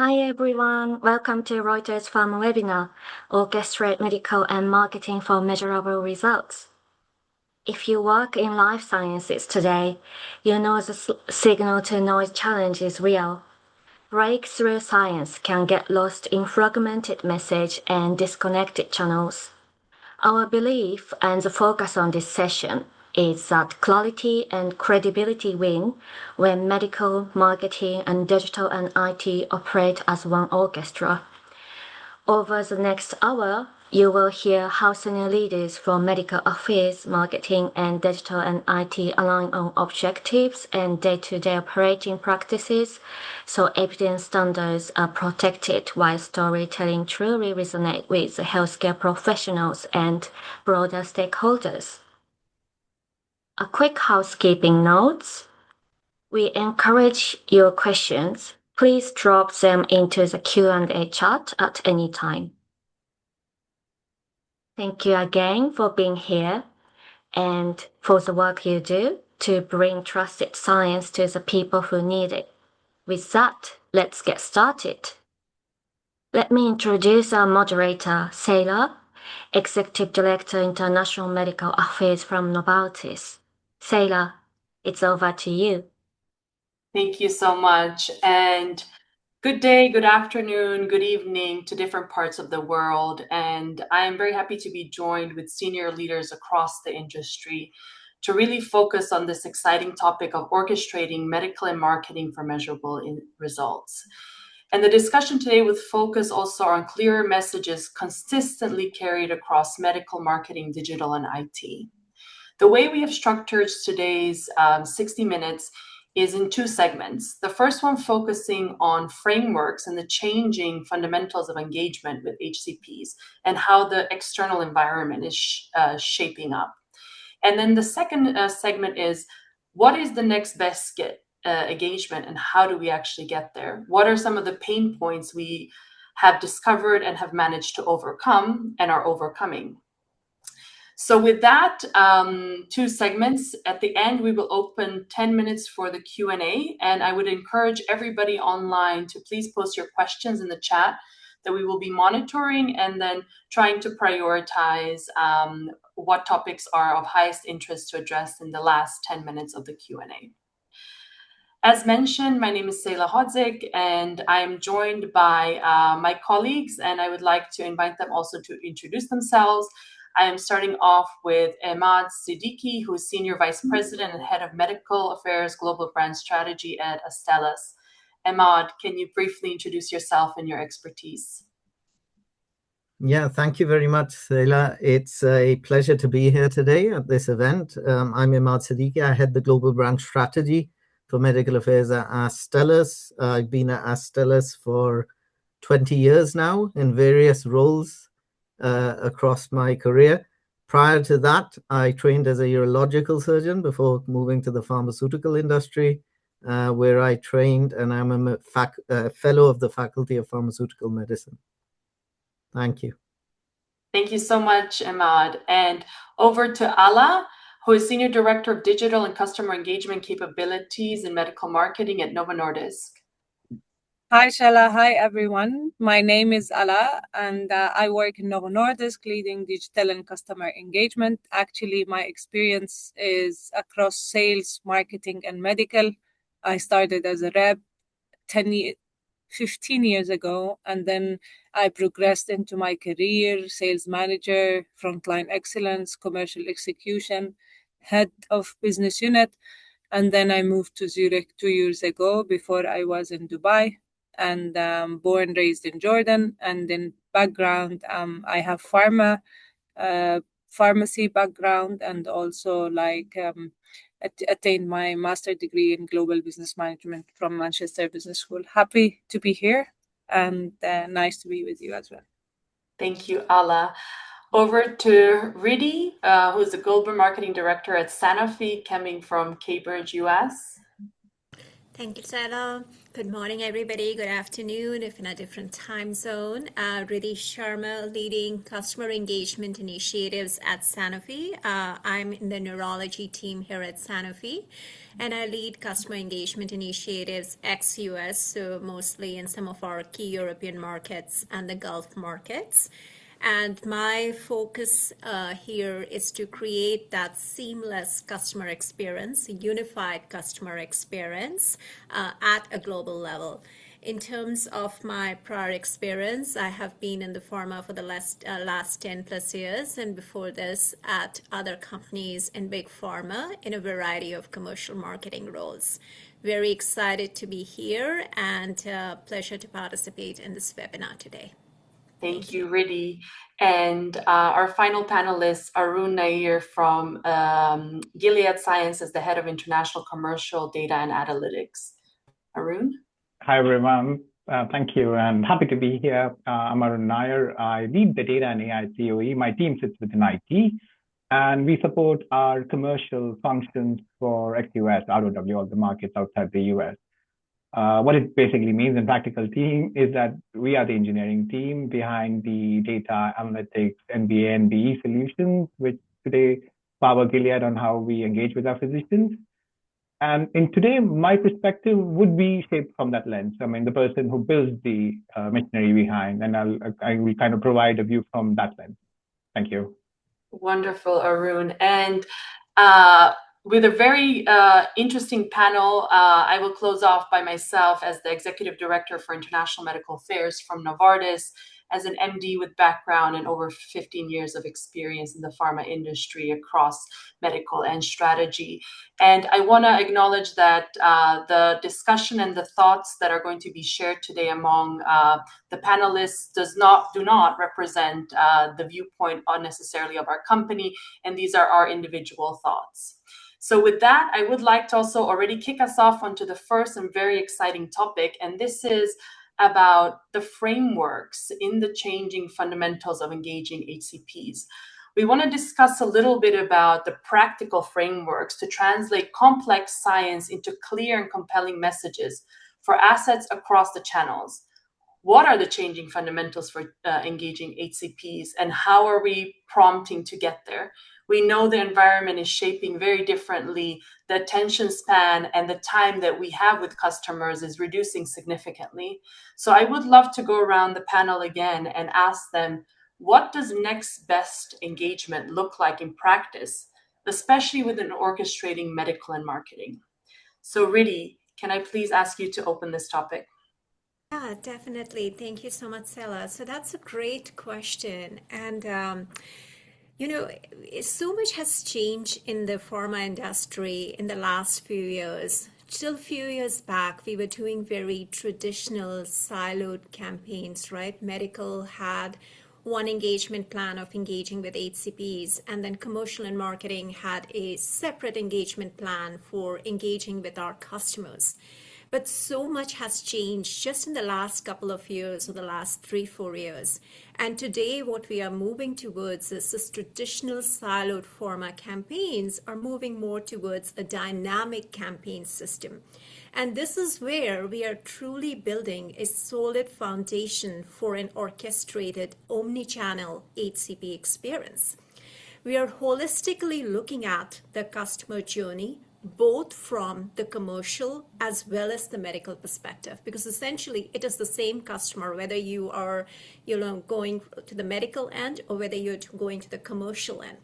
Hi everyone, welcome to Reuters Pharma webinar, Orchestrate Medical and Marketing for Measurable Results. If you work in life sciences today, you know the signal-to-noise challenge is real. Breakthrough science can get lost in fragmented message and disconnected channels. Our belief and the focus on this session is that clarity and credibility win when medical, marketing, and digital and IT operate as one orchestra. Over the next hour, you will hear how senior leaders from medical affairs, marketing, and digital and IT align on objectives and day-to-day operating practices, so evidence standards are protected while storytelling truly resonates with the healthcare professionals and broader stakeholders. A quick housekeeping note. We encourage your questions. Please drop them into the Q&A chat at any time. Thank you again for being here and for the work you do to bring trusted science to the people who need it. With that, let's get started. Let me introduce our moderator, Sayla, Executive Director, International Medical Affairs from Novartis. Sayla, it's over to you. Thank you so much. And good day, good afternoon, good evening to different parts of the world. And I am very happy to be joined with senior leaders across the industry to really focus on this exciting topic of orchestrating medical and marketing for measurable results. And the discussion today will focus also on clearer messages consistently carried across medical, marketing, digital, and IT. The way we have structured today's 60 minutes is in two segments. The first one focusing on frameworks and the changing fundamentals of engagement with HCPs and how the external environment is shaping up. And then the second segment is what is the next best engagement and how do we actually get there? What are some of the pain points we have discovered and have managed to overcome and are overcoming? So with that, two segments, at the end, we will open 10 minutes for the Q&A, and I would encourage everybody online to please post your questions in the chat that we will be monitoring and then trying to prioritize what topics are of highest interest to address in the last 10 minutes of the Q&A. As mentioned, my name is Sayla Hodzik, and I am joined by my colleagues, and I would like to invite them also to introduce themselves. I am starting off with Emad Siddiqui, who is Senior Vice President and Head of Medical Affairs Global Brand Strategy at Astellas. Emad, can you briefly introduce yourself and your expertise? Yeah, thank you very much, Sayla. It's a pleasure to be here today at this event. I'm Emad Siddiqui. I head the Global Brand Strategy for Medical Affairs at Astellas. I've been at Astellas for 20 years now in various roles across my career. Prior to that, I trained as a urological surgeon before moving to the pharmaceutical industry, where I trained, and I'm a fellow of the Faculty of Pharmaceutical Medicine. Thank you. Thank you so much, Emad. And over to Ala, who is Senior Director of Digital and Customer Engagement Capabilities in Medical Marketing at Novo Nordisk. Hi, Shala. Hi, everyone. My name is Ala, and I work in Novo Nordisk, leading digital and customer engagement. Actually, my experience is across sales, marketing, and medical. I started as a rep 15 years ago, and then I progressed into my career, sales manager, frontline excellence, commercial execution, head of business unit. And then I moved to Zurich 2 years ago. Before I was in Dubai. And born, raised in Jordan. And in background, I have pharmacy background, and also attained my master's degree in global business management from Manchester Business School. Happy to be here, and nice to be with you as well. Thank you, Ala. Over to Riddhi, who's the Global Marketing Director at Sanofi, coming from Cambridge, US. Thank you, Stella. Good morning, everybody. Good afternoon, if in a different time zone. Riddhi Sharma, leading customer engagement initiatives at Sanofi. I'm in the neurology team here at Sanofi, and I lead customer engagement initiatives ex-US, so mostly in some of our key European markets and the Gulf markets. And my focus here is to create that seamless customer experience, a unified customer experience at a global level. In terms of my prior experience, I have been in the pharma for the last 10 plus years, and before this at other companies in big pharma in a variety of commercial marketing roles. Very excited to be here, and pleasure to participate in this webinar today. Thank you, Riddhi. And our final panelist, Arun Nair from Gilead Sciences, the head of international commercial data and analytics. Arun? Hi, everyone. Thank you, and happy to be here. I'm Arun Nair. I lead the data and AI COE. My team sits within IT, and we support our commercial functions for ex-US, ROW, all the markets outside the US. What it basically means in practical team is that we are the engineering team behind the data analytics, NBA and BE solutions, which today power Gilead on how we engage with our physicians. And in today, my perspective would be shaped from that lens. I mean, the person who builds the machinery behind, and I will kind of provide a view from that lens. Thank you. Wonderful, Arun. And with a very interesting panel, I will close off by myself as the Executive Director for International Medical Affairs from Novartis, as an MD with background and over 15 years of experience in the pharma industry across medical and strategy. And I want to acknowledge that the discussion and the thoughts that are going to be shared today among the panelists do not represent the viewpoint unnecessarily of our company, and these are our individual thoughts. So with that, I would like to also already kick us off onto the first and very exciting topic, and this is about the frameworks in the changing fundamentals of engaging HCPs. We want to discuss a little bit about the practical frameworks to translate complex science into clear and compelling messages for assets across the channels. What are the changing fundamentals for engaging HCPs, and how are we prompting to get there? We know the environment is shaping very differently. The attention span and the time that we have with customers is reducing significantly. So I would love to go around the panel again and ask them, what does next best engagement look like in practice, especially within orchestrating medical and marketing? So Riddhi, can I please ask you to open this topic? Yeah, definitely. Thank you so much, Stella. So that's a great question. And you know, so much has changed in the pharma industry in the last few years. Still a few years back, we were doing very traditional siloed campaigns, right? Medical had one engagement plan of engaging with HCPs, and then commercial and marketing had a separate engagement plan for engaging with our customers. But so much has changed just in the last couple of years, or the last 3-4 years. And today what we are moving towards is this traditional siloed pharma campaigns are moving more towards a dynamic campaign system. And this is where we are truly building a solid foundation for an orchestrated omnichannel HCP experience. We are holistically looking at the customer journey, both from the commercial as well as the medical perspective, because essentially it is the same customer, whether you are going to the medical end or whether you're going to the commercial end.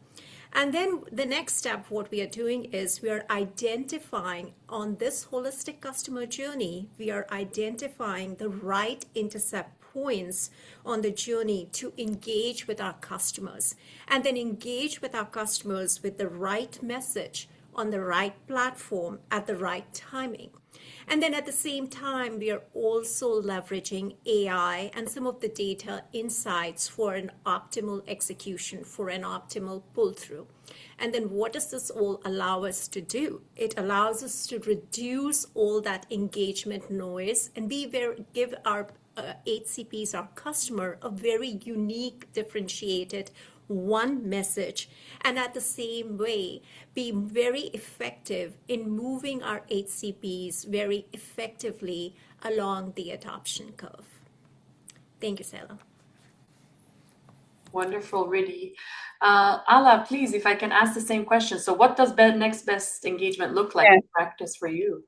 And then the next step, what we are doing is we are identifying on this holistic customer journey, we are identifying the right intercept points on the journey to engage with our customers, and then engage with our customers with the right message on the right platform at the right timing. And then at the same time, we are also leveraging AI and some of the data insights for an optimal execution, for an optimal pull-through. And then what does this all allow us to do? It allows us to reduce all that engagement noise and give our HCPs, our customer, a very unique, differentiated one message, and at the same way be very effective in moving our HCPs very effectively along the adoption curve. Thank you, Sela. Wonderful, Riddhi. Ala, please, if I can ask the same question. So what does next best engagement look like in practice for you?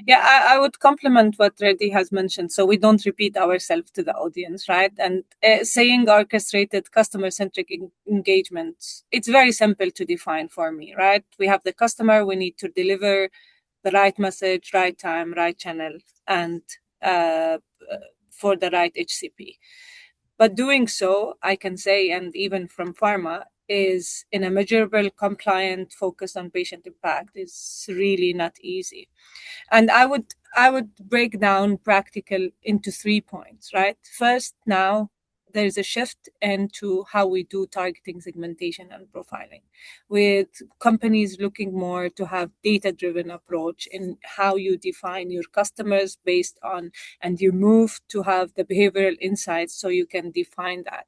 Yeah, I would complement what Riddhi has mentioned. So we don't repeat ourselves to the audience, right? And saying orchestrated customer-centric engagements, it's very simple to define for me, right? We have the customer, we need to deliver the right message, right time, right channel, and for the right HCP. But doing so, I can say, and even from Pharma, is in a measurable, compliant, focused on patient impact is really not easy. And I would break down practical into 3 points, right? First, now there's a shift into how we do targeting, segmentation, and profiling, with companies looking more to have data-driven approach in how you define your customers based on, and you move to have the behavioral insights so you can define that.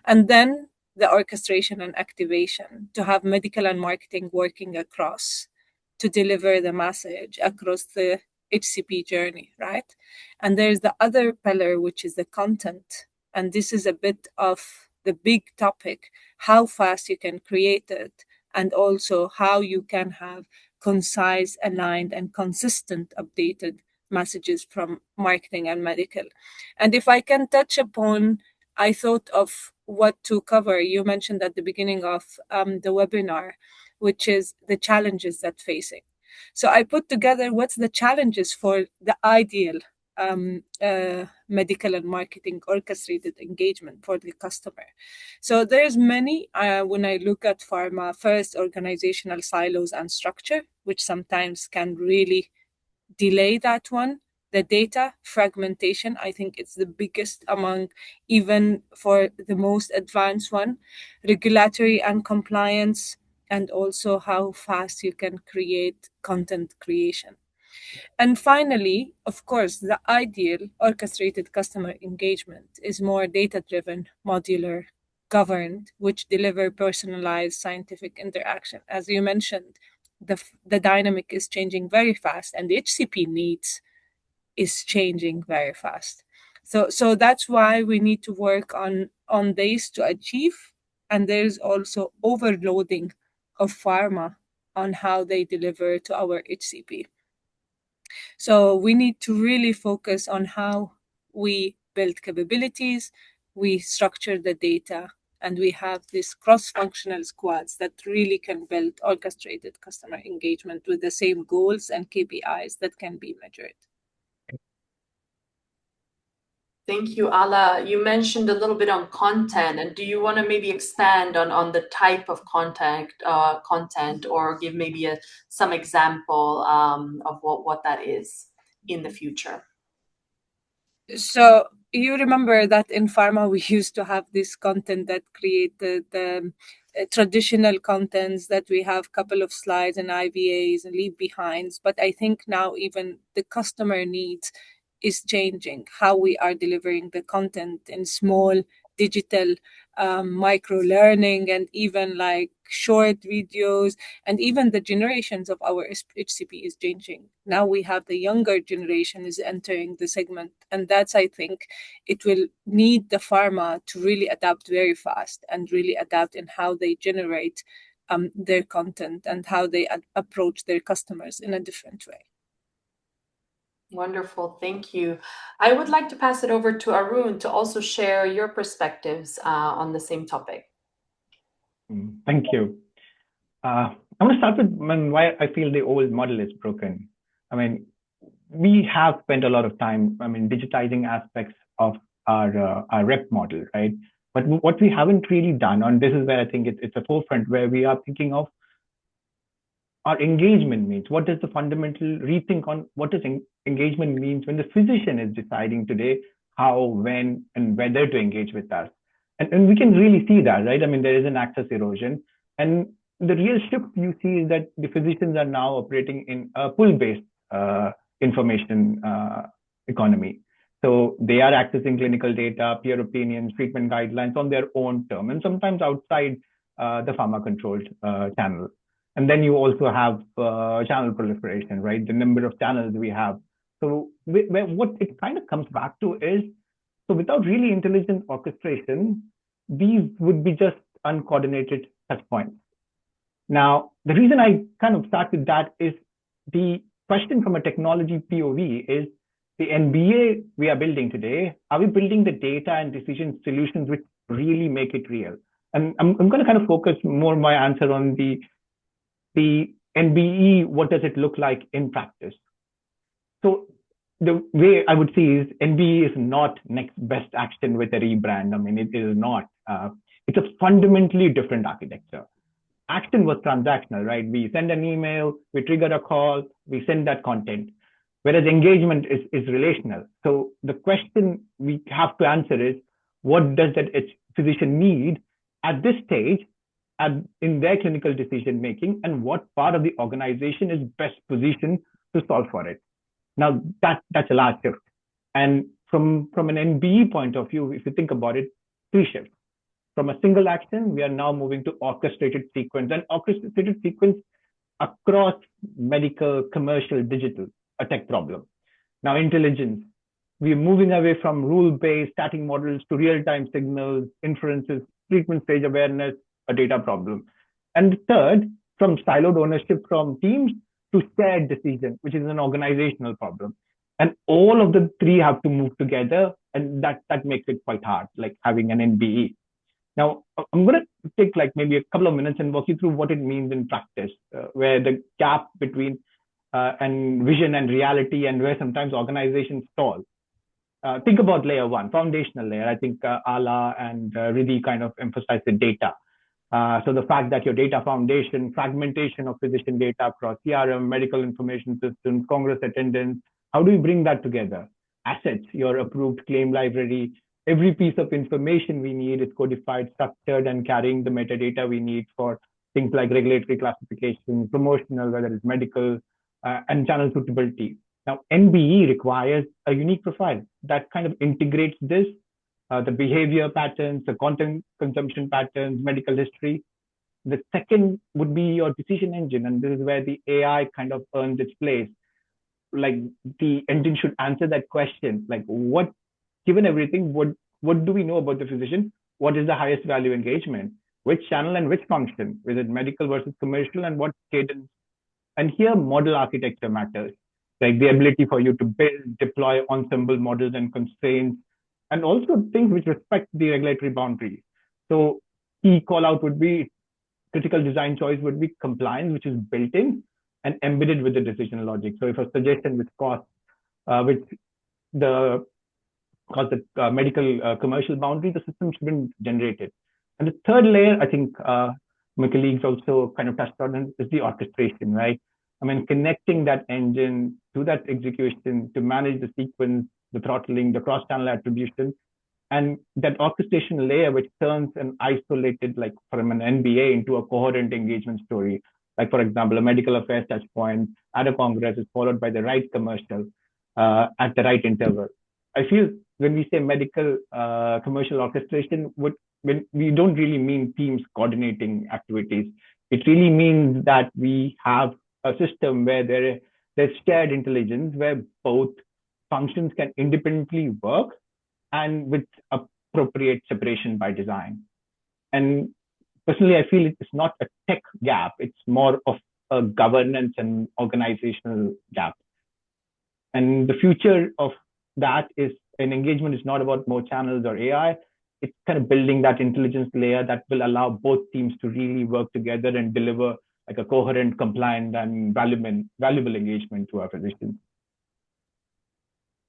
And then the orchestration and activation to have medical and marketing working across to deliver the message across the HCP journey, right? And there's the other pillar, which is the content. And this is a bit of the big topic, how fast you can create it, and also how you can have concise, aligned, and consistent updated messages from marketing and medical. And if I can touch upon, I thought of what to cover. You mentioned at the beginning of the webinar, which is the challenges that facing. So I put together what's the challenges for the ideal medical and marketing orchestrated engagement for the customer. So there's many, when I look at Pharma, first organizational silos and structure, which sometimes can really delay that one. The data fragmentation, I think it's the biggest among, even for the most advanced one. Regulatory and compliance, and also how fast you can create content creation. And finally, of course, the ideal orchestrated customer engagement is more data-driven, modular, governed, which deliver personalized scientific interaction. As you mentioned, the dynamic is changing very fast, and the HCP needs is changing very fast. So that's why we need to work on this to achieve. And there's also overloading of Pharma on how they deliver to our HCP. So we need to really focus on how we build capabilities, we structure the data, and we have these cross-functional squads that really can build orchestrated customer engagement with the same goals and KPIs that can be measured. Thank you, Ala. You mentioned a little bit on content, and do you want to maybe expand on the type of content, or give maybe some example of what that is in the future? So you remember that in Pharma, we used to have this content that created the traditional contents that we have couple of slides and IVAs and leave behinds. But I think now even the customer needs is changing, how we are delivering the content in small digital micro-learning, and even like short videos, and even the generations of our HCP is changing. Now we have the younger generation is entering the segment, and that's, I think, it will need the Pharma to really adapt very fast and really adapt in how they generate their content and how they approach their customers in a different way. Wonderful, thank you. I would like to pass it over to Arun to also share your perspectives on the same topic. Thank you. I'm going to start with why I feel the old model is broken. I mean, we have spent a lot of time, digitizing aspects of our rep model, right? But what we haven't really done, and this is where I think it's a forefront, where we are thinking of our engagement means. What is the fundamental rethink on what does engagement means when the physician is deciding today how, when, and whether to engage with us? And we can really see that, right? I mean, there is an access erosion. And the real shift you see is that the physicians are now operating in a pull-based information economy. So they are accessing clinical data, peer opinions, treatment guidelines on their own term, and sometimes outside the pharma-controlled channel. And then you also have channel proliferation, right? The number of channels we have. So what it kind of comes back to is, so without really intelligent orchestration, these would be just uncoordinated touch points. Now, the reason I kind of start with that is the question from a technology POV is the NBA we are building today, are we building the data and decision solutions which really make it real? And I'm going to kind of focus more my answer on the NBE, what does it look like in practice? So the way I would see is NBE is not next best action with a rebrand. I mean, it is not. It's a fundamentally different architecture. Action was transactional, right? We send an email, we trigger a call, we send that content. Whereas engagement is relational. So the question we have to answer is, what does that physician need at this stage in their clinical decision making, and what part of the organization is best positioned to solve for it? Now that's a large shift. And from an NBE point of view, if you think about it, 3 shifts. From a single action, we are now moving to orchestrated sequence, and orchestrated sequence across medical, commercial, digital, a tech problem. Now, intelligence. We're moving away from rule-based starting models to real-time signals, inferences, treatment stage awareness, a data problem. And third, from siloed ownership from teams to shared decision, which is an organizational problem. And all of the 3 have to move together, and that makes it quite hard, like having an NBE. Now, I'm going to take like maybe a couple of minutes and walk you through what it means in practice, where the gap between and vision and reality, and where sometimes organizations stall. Think about layer 1, foundational layer. I think Ala and Riddhi kind of emphasized the data. So the fact that your data foundation, fragmentation of physician data across CRM, medical information systems, Congress attendance, how do you bring that together? Assets, your approved claim library, every piece of information we need is codified, structured, and carrying the metadata we need for things like regulatory classification, promotional, whether it's medical, and channel suitability. Now, NBE requires a unique profile that kind of integrates this, the behavior patterns, the content consumption patterns, medical history. The second would be your decision engine, and this is where the AI kind of earns its place. Like the engine should answer that question, like what, given everything, what do we know about the physician? What is the highest value engagement? Which channel and which function? Is it medical versus commercial, and what cadence? And here model architecture matters, like the ability for you to build, deploy ensemble models and constraints, and also things which respect the regulatory boundaries. So key call out would be critical design choice would be compliance, which is built in and embedded with the decision logic. So if a suggestion which costs, the medical commercial boundary, the system shouldn't generate it. And the third layer, I think my colleagues also kind of touched on, is the orchestration, right? I mean, connecting that engine to that execution to manage the sequence, the throttling, the cross-channel attribution, and that orchestration layer, which turns an isolated, like from an NBA into a coherent engagement story. Like, for example, a medical affairs touch point at a congress is followed by the right commercial at the right interval. I feel when we say medical commercial orchestration, when we don't really mean teams coordinating activities. It really means that we have a system where there's shared intelligence, where both functions can independently work and with appropriate separation by design. And personally, I feel it's not a tech gap. It's more of a governance and organizational gap. And the future of that is an engagement is not about more channels or AI. It's kind of building that intelligence layer that will allow both teams to really work together and deliver like a coherent, compliant, and valuable engagement to our physicians.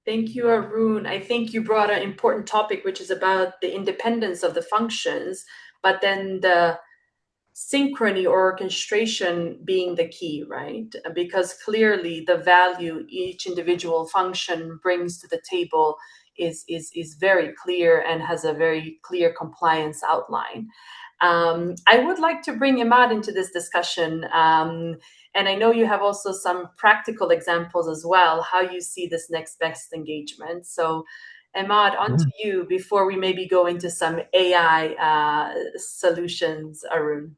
Thank you, Arun. I think you brought an important topic, which is about the independence of the functions, but then the synchrony or orchestration being the key, right? Because clearly the value each individual function brings to the table is very clear and has a very clear compliance outline. I would like to bring Imad into this discussion. And I know you have also some practical examples as well, how you see this next best engagement. So Imad, on to you before we maybe go into some AI solutions, Arun.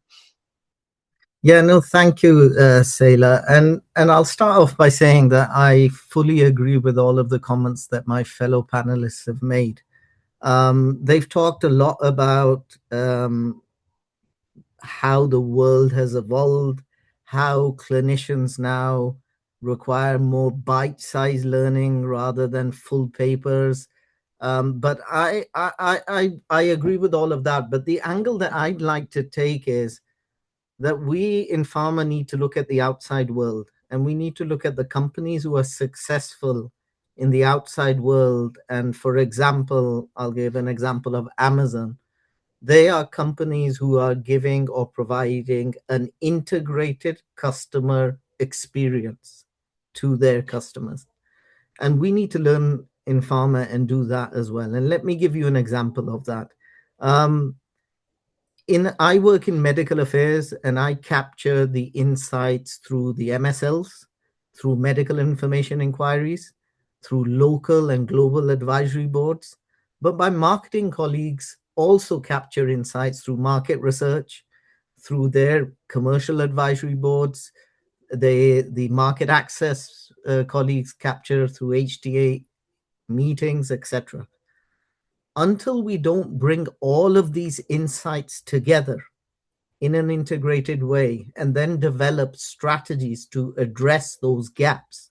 Yeah, no, thank you, Sayla. And I'll start off by saying that I fully agree with all of the comments that my fellow panelists have made. They've talked a lot about how the world has evolved, how clinicians now require more bite-sized learning rather than full papers. But I agree with all of that. But the angle that I'd like to take is that we in pharma need to look at the outside world, and we need to look at the companies who are successful in the outside world. And for example, I'll give an example of Amazon. They are companies who are giving or providing an integrated customer experience to their customers. And we need to learn in pharma and do that as well. And let me give you an example of that. I work in medical affairs, and I capture the insights through the MSLs, through medical information inquiries, through local and global advisory boards. But my marketing colleagues also capture insights through market research, through their commercial advisory boards. The market access colleagues capture through HTA meetings, etc. Until we don't bring all of these insights together in an integrated way and then develop strategies to address those gaps,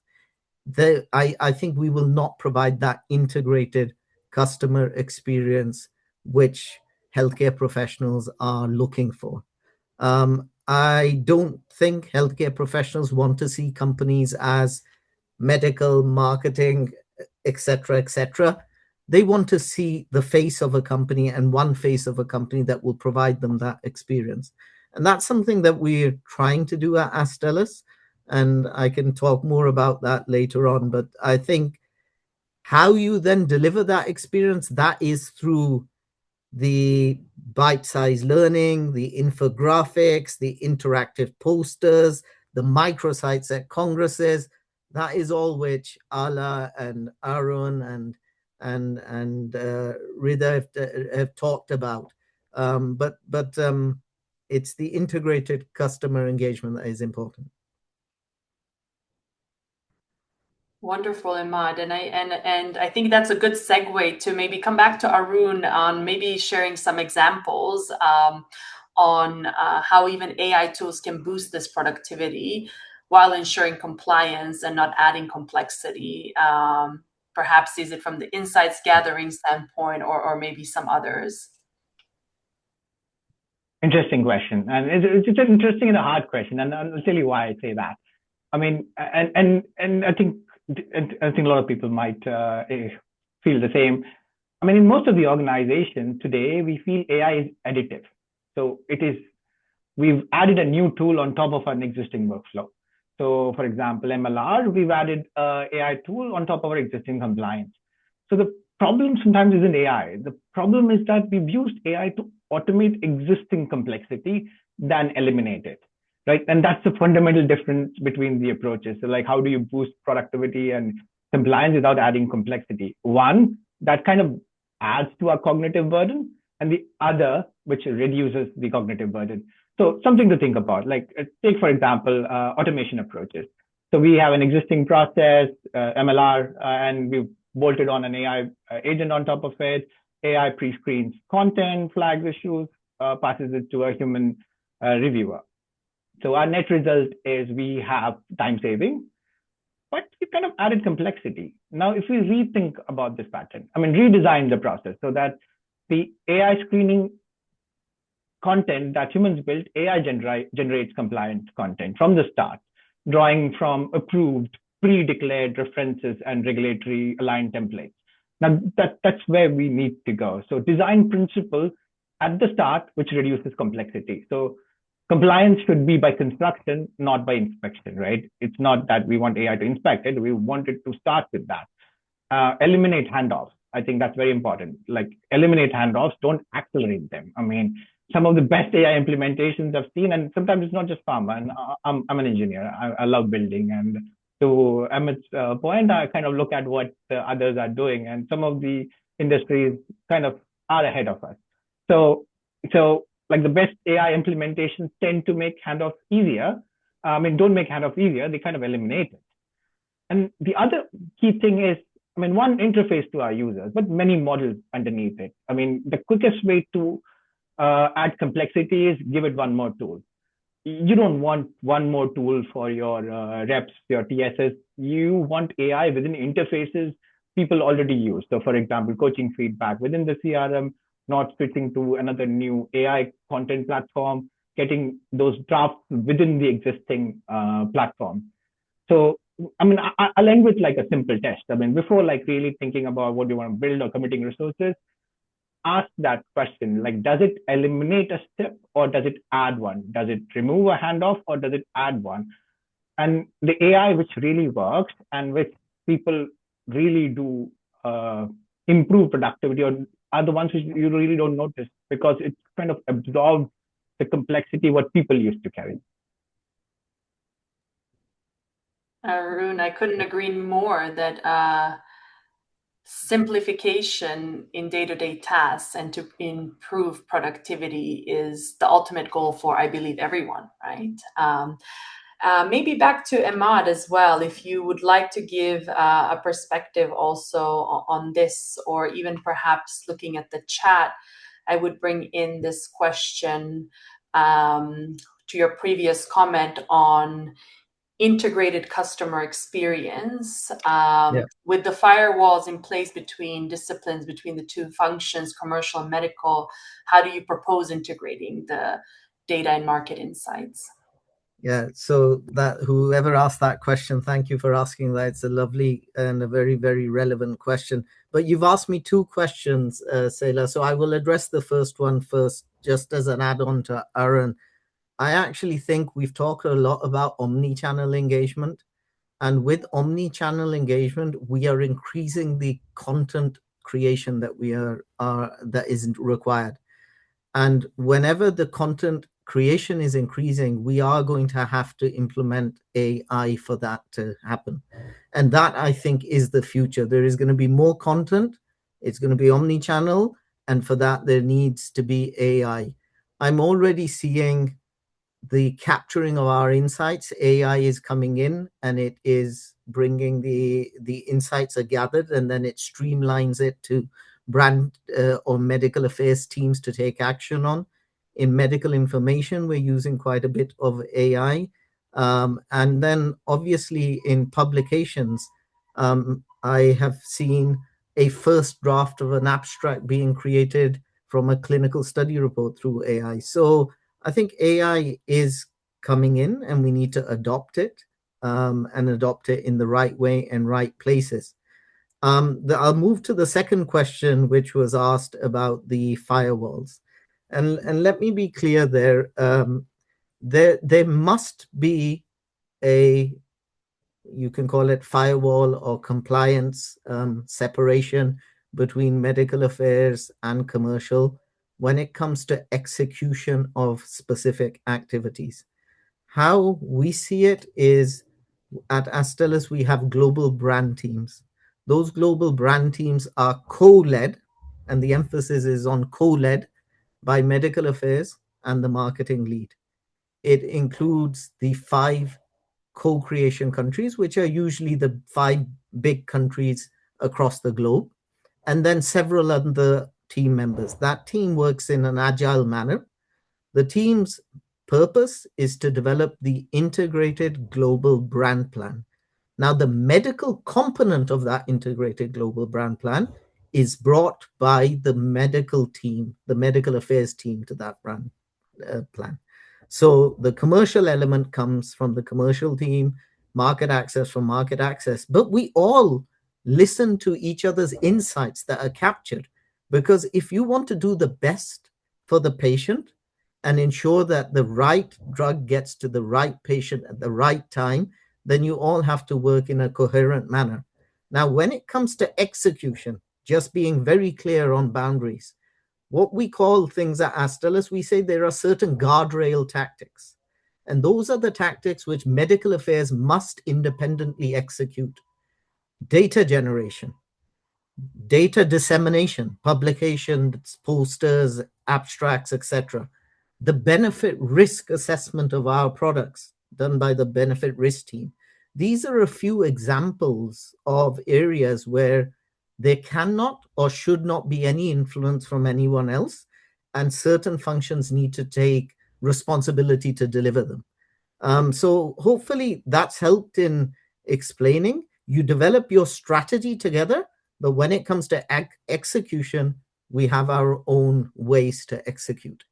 I think we will not provide that integrated customer experience which healthcare professionals are looking for. I don't think healthcare professionals want to see companies as medical, marketing, etc., etc. They want to see the face of a company, and one face of a company that will provide them that experience. And that's something that we're trying to do at Astellas. And I can talk more about that later on. But I think how you then deliver that experience, that is through the bite-sized learning, the infographics, the interactive posters, the microsites at congresses. That is all which Ala and Arun and Rida have talked about. But it's the integrated customer engagement that is important. Wonderful, Imad, and I think that's a good segue to maybe come back to Arun on maybe sharing some examples on how even AI tools can boost this productivity while ensuring compliance and not adding complexity. Perhaps is it from the insights gathering standpoint, or maybe some others? Interesting question, and it's an interesting and a hard question, and I'll tell you why I say that. I mean, and I think a lot of people might feel the same. I mean, in most of the organizations today, we feel AI is additive. So we've added a new tool on top of an existing workflow. So for example, MLR, we've added an AI tool on top of our existing compliance. So the problem sometimes isn't AI. The problem is that we've used AI to automate existing complexity than eliminate it. Right. And that's the fundamental difference between the approaches. So like, how do you boost productivity and compliance without adding complexity? One, that kind of adds to our cognitive burden, and the other, which reduces the cognitive burden. So something to think about, like take, for example, automation approaches. So we have an existing process, MLR, and we've bolted on an AI agent on top of it. AI pre-screens content, flags issues, passes it to a human reviewer. So our net result is we have time saving, but we kind of added complexity. Now, if we rethink about this pattern, I mean, redesign the process so that the AI screening content that humans built, AI generates compliant content from the start, drawing from approved, pre-declared references and regulatory aligned templates. Now, that's where we need to go. So design principle at the start, which reduces complexity. So compliance should be by construction, not by inspection, right? It's not that we want AI to inspect it. We want it to start with that. Eliminate handoffs. I think that's very important. Like eliminate handoffs, don't accelerate them. I mean, some of the best AI implementations I've seen, and sometimes it's not just pharma. And I'm an engineer. I love building, and to Emmett's point, I kind of look at what the others are doing, and some of the industries kind of are ahead of us. So like the best AI implementations tend to make handoffs easier. Don't make handoffs easier; they kind of eliminate it. And the other key thing is, one interface to our users, but many models underneath it. The quickest way to add complexity is give it one more tool. You don't want one more tool for your reps, your TSS. You want AI within interfaces people already use. So for example, coaching feedback within the CRM, not switching to another new AI content platform, getting those drafts within the existing platform. So, I'll end with like a simple test. Before like really thinking about what you want to build or committing resources, ask that question, like, does it eliminate a step or does it add one? Does it remove a handoff or does it add one? And the AI which really works and which people really do improve productivity are the ones which you really don't notice because it kind of absorbs the complexity what people used to carry. Arun, I couldn't agree more that simplification in day-to-day tasks and to improve productivity is the ultimate goal for, I believe, everyone, right? Maybe back to Emad as well, if you would like to give a perspective also on this, or even perhaps looking at the chat, I would bring in this question to your previous comment on integrated customer experience with the firewalls in place between disciplines, between the two functions, commercial and medical. How do you propose integrating the data and market insights? Yeah, so that whoever asked that question, thank you for asking that. It's a lovely and a very, very relevant question. But you've asked me two questions, Sela, so I will address the first one first, just as an add-on to Arun. I actually think we've talked a lot about omnichannel engagement. And with omnichannel engagement, we are increasing the content creation that that is required. And whenever the content creation is increasing, we are going to have to implement AI for that to happen. And that, I think, is the future. There is going to be more content. It's going to be omnichannel. And for that, there needs to be AI. I'm already seeing the capturing of our insights. AI is coming in and it is bringing the insights are gathered, and then it streamlines it to brand or medical affairs teams to take action on. In medical information, we're using quite a bit of AI. And then obviously in publications, I have seen a first draft of an abstract being created from a clinical study report through AI. So I think AI is coming in and we need to adopt it and adopt it in the right way and right places. I'll move to the second question, which was asked about the firewalls. And let me be clear there. There must be you can call it firewall or compliance separation between medical affairs and commercial when it comes to execution of specific activities. How we see it is at Astellas, we have global brand teams. Those global brand teams are co-led, and the emphasis is on co-led by medical affairs and the marketing lead. It includes the 5 co-creation countries, which are usually the 5 big countries across the globe, and then several other team members. That team works in an agile manner. The team's purpose is to develop the integrated global brand plan. Now, the medical component of that integrated global brand plan is brought by the medical team, the medical affairs team, to that brand plan. So the commercial element comes from the commercial team, market access from market access, but we all listen to each other's insights that are captured, because if you want to do the best for the patient and ensure that the right drug gets to the right patient at the right time, then you all have to work in a coherent manner. Now, when it comes to execution, just being very clear on boundaries, What we call things at Astellas, we say there are certain guardrail tactics. And those are the tactics which medical affairs must independently execute. Data generation, data dissemination, publications, posters, abstracts, etc. The benefit risk assessment of our products done by the benefit risk team. These are a few examples of areas where there cannot or should not be any influence from anyone else, and certain functions need to take responsibility to deliver them. So hopefully that's helped in explaining. You develop your strategy together, but when it comes to execution, we have our own ways to execute.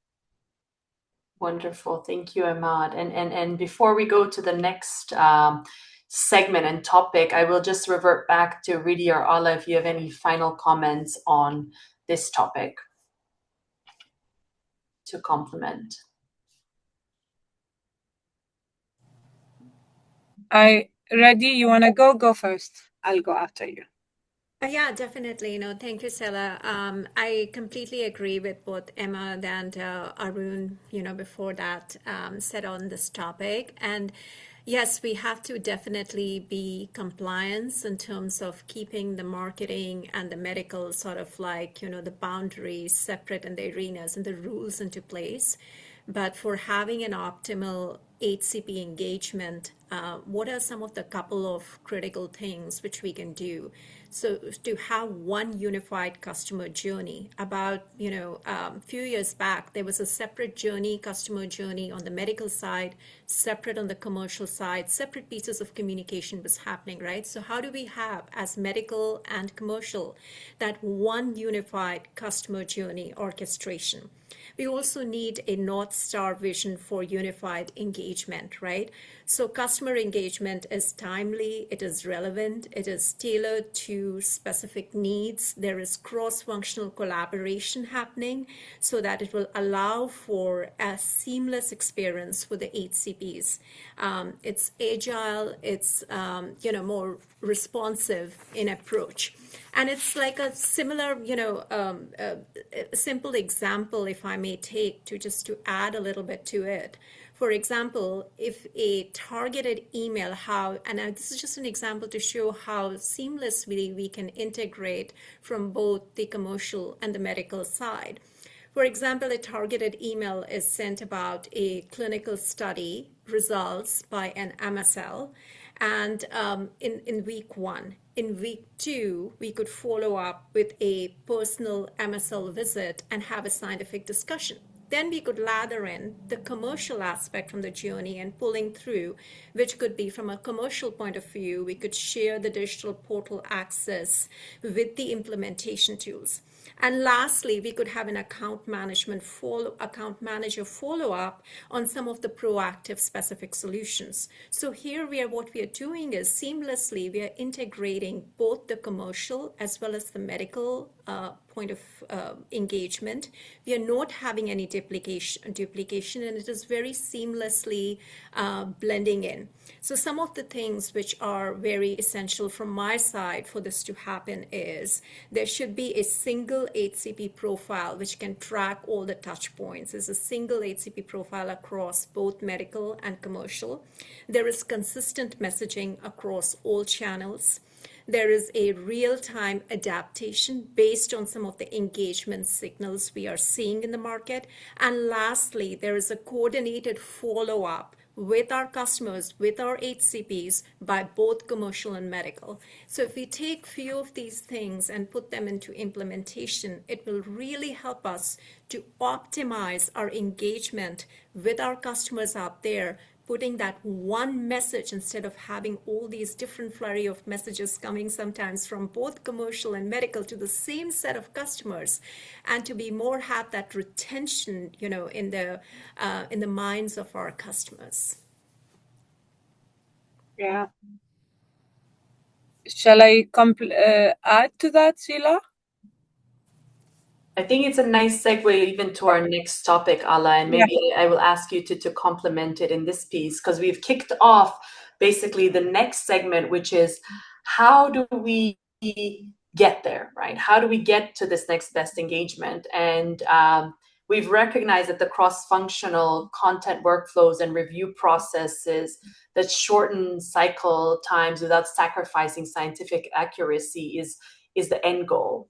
Wonderful. Thank you, Ahmad. And before we go to the next segment and topic, I will just revert back to Ridi or Ala if you have any final comments on this topic to complement. Ready? You want to go? Go first. I'll go after you. Yeah, definitely. No, thank you, Sela. I completely agree with both Emma and Arun, before that said on this topic. And yes, we have to definitely be compliant in terms of keeping the marketing and the medical sort of like, the boundaries separate and the arenas and the rules into place. But for having an optimal HCP engagement, what are some of the couple of critical things which we can do? So to have one unified customer journey. About, a few years back, there was a separate customer journey on the medical side, separate on the commercial side, separate pieces of communication was happening, right? So how do we have, as medical and commercial, that one unified customer journey orchestration? We also need a North Star vision for unified engagement, right? So customer engagement is timely, it is relevant, it is tailored to specific needs. There is cross-functional collaboration happening so that it will allow for a seamless experience for the HCPs. It's agile, it's more responsive in approach. And it's like a similar, a simple example, if I may take, to add a little bit to it. For example, if a targeted email, and this is just an example to show how seamlessly we can integrate from both the commercial and the medical side. For example, a targeted email is sent about a clinical study results by an MSL, and in week 1. In week 2, we could follow up with a personal MSL visit and have a scientific discussion. Then we could lather in the commercial aspect from the journey and pulling through, which could be from a commercial point of view. We could share the digital portal access with the implementation tools. And lastly, we could have an account manager follow-up on some of the proactive specific solutions. So here what we are doing is seamlessly, we are integrating both the commercial as well as the medical point of engagement. We are not having any duplication, and it is very seamlessly blending in. So some of the things which are very essential from my side for this to happen is there should be a single HCP profile which can track all the touch points. There's a single HCP profile across both medical and commercial. There is consistent messaging across all channels. There is a real-time adaptation based on some of the engagement signals we are seeing in the market. And lastly, there is a coordinated follow-up with our customers, with our HCPs, by both commercial and medical. So if we take few of these things and put them into implementation, it will really help us to optimize our engagement with our customers out there, putting that one message instead of having all these different flurry of messages coming sometimes from both commercial and medical to the same set of customers, and to be more have that retention, in the minds of our customers. Yeah. Shall I add to that, Sheila? I think it's a nice segue even to our next topic, Ala, and maybe I will ask you to complement it in this piece, because we've kicked off basically the next segment, which is how do we get there, right? How do we get to this next best engagement? And we've recognized that the cross-functional content workflows and review processes that shorten cycle times without sacrificing scientific accuracy is the end goal.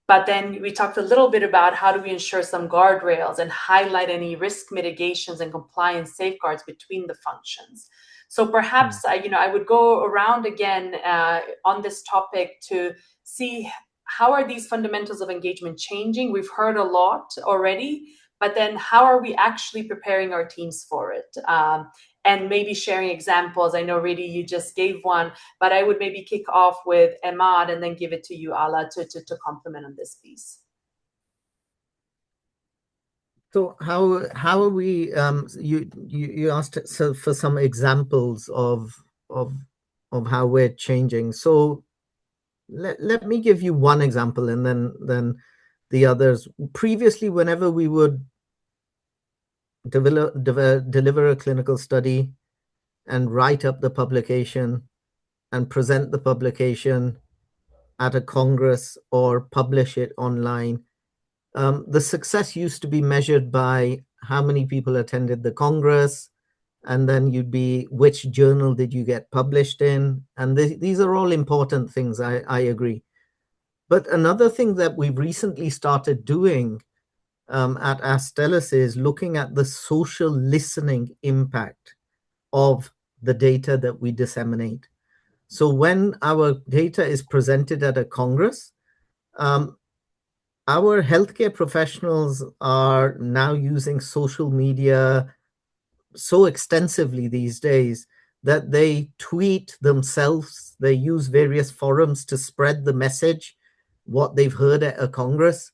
But then we talked a little bit about how do we ensure some guardrails and highlight any risk mitigations and compliance safeguards between the functions. So perhaps I would go around again on this topic to see how are these fundamentals of engagement changing. We've heard a lot already, but then how are we actually preparing our teams for it? And maybe sharing examples. I know, Ridi, you just gave one, but I would maybe kick off with Emad and then give it to you, Ala, to complement on this piece. So how are we? You asked for some examples of how we're changing. So let me give you one example, and then the others. Previously, whenever we would deliver a clinical study and write up the publication and present the publication at a congress or publish it online, the success used to be measured by how many people attended the congress, and then you'd be which journal did you get published in, and these are all important things. I agree. But another thing that we've recently started doing at Astellas is looking at the social listening impact of the data that we disseminate. So when our data is presented at a congress, our healthcare professionals are now using social media so extensively these days that they tweet themselves, they use various forums to spread the message, what they've heard at a congress.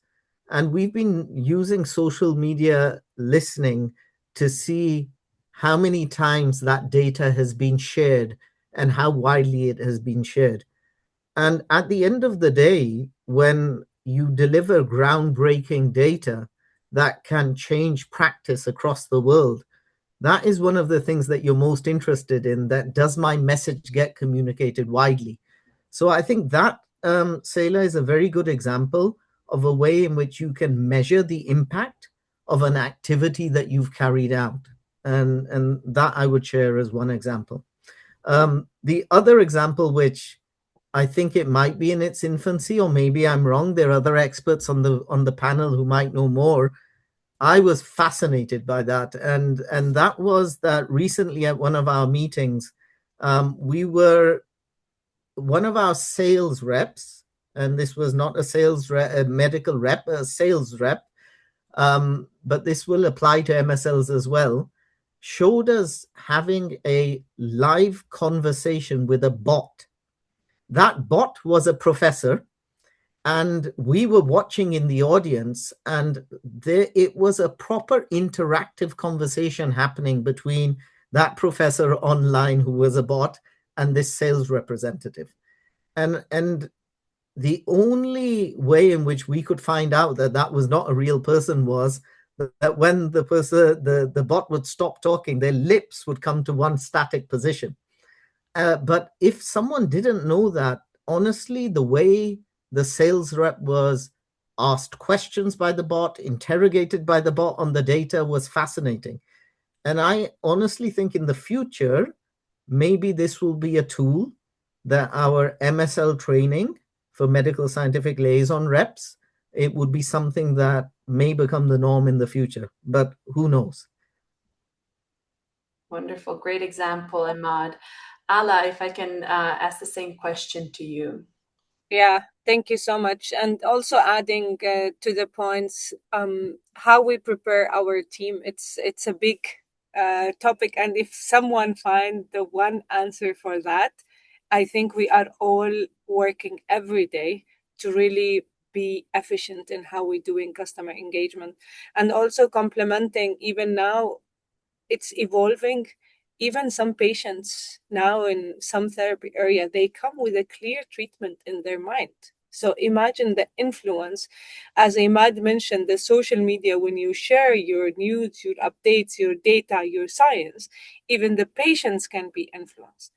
And we've been using social media listening to see how many times that data has been shared and how widely it has been shared. And at the end of the day, when you deliver groundbreaking data that can change practice across the world, that is one of the things that you're most interested in, that does my message get communicated widely? So I think that, Seila, is a very good example of a way in which you can measure the impact of an activity that you've carried out. And that I would share as one example. The other example, which I think it might be in its infancy, or maybe I'm wrong, there are other experts on the panel who might know more. I was fascinated by that, and that was that recently at one of our meetings, one of our sales reps, and this was not a medical rep, a sales rep, but this will apply to MSLs as well, showed us having a live conversation with a bot. That bot was a professor, and we were watching in the audience, and it was a proper interactive conversation happening between that professor online, who was a bot, and this sales representative. And the only way in which we could find out that that was not a real person was that when the bot would stop talking, their lips would come to one static position. But if someone didn't know that, honestly, the way the sales rep was asked questions by the bot, interrogated by the bot on the data, was fascinating. And I honestly think in the future, maybe this will be a tool that our MSL training for medical scientific liaison reps, it would be something that may become the norm in the future, but who knows? Wonderful. Great example, Emad. Ala, if I can ask the same question to you. Yeah, thank you so much. And also adding to the points, how we prepare our team, it's a big topic. And if someone finds the one answer for that, I think we are all working every day to really be efficient in how we're doing customer engagement. And also complementing, even now, it's evolving. Even some patients now in some therapy area, they come with a clear treatment in their mind. So imagine the influence, as Imad mentioned, the social media, when you share your news, your updates, your data, your science, even the patients can be influenced.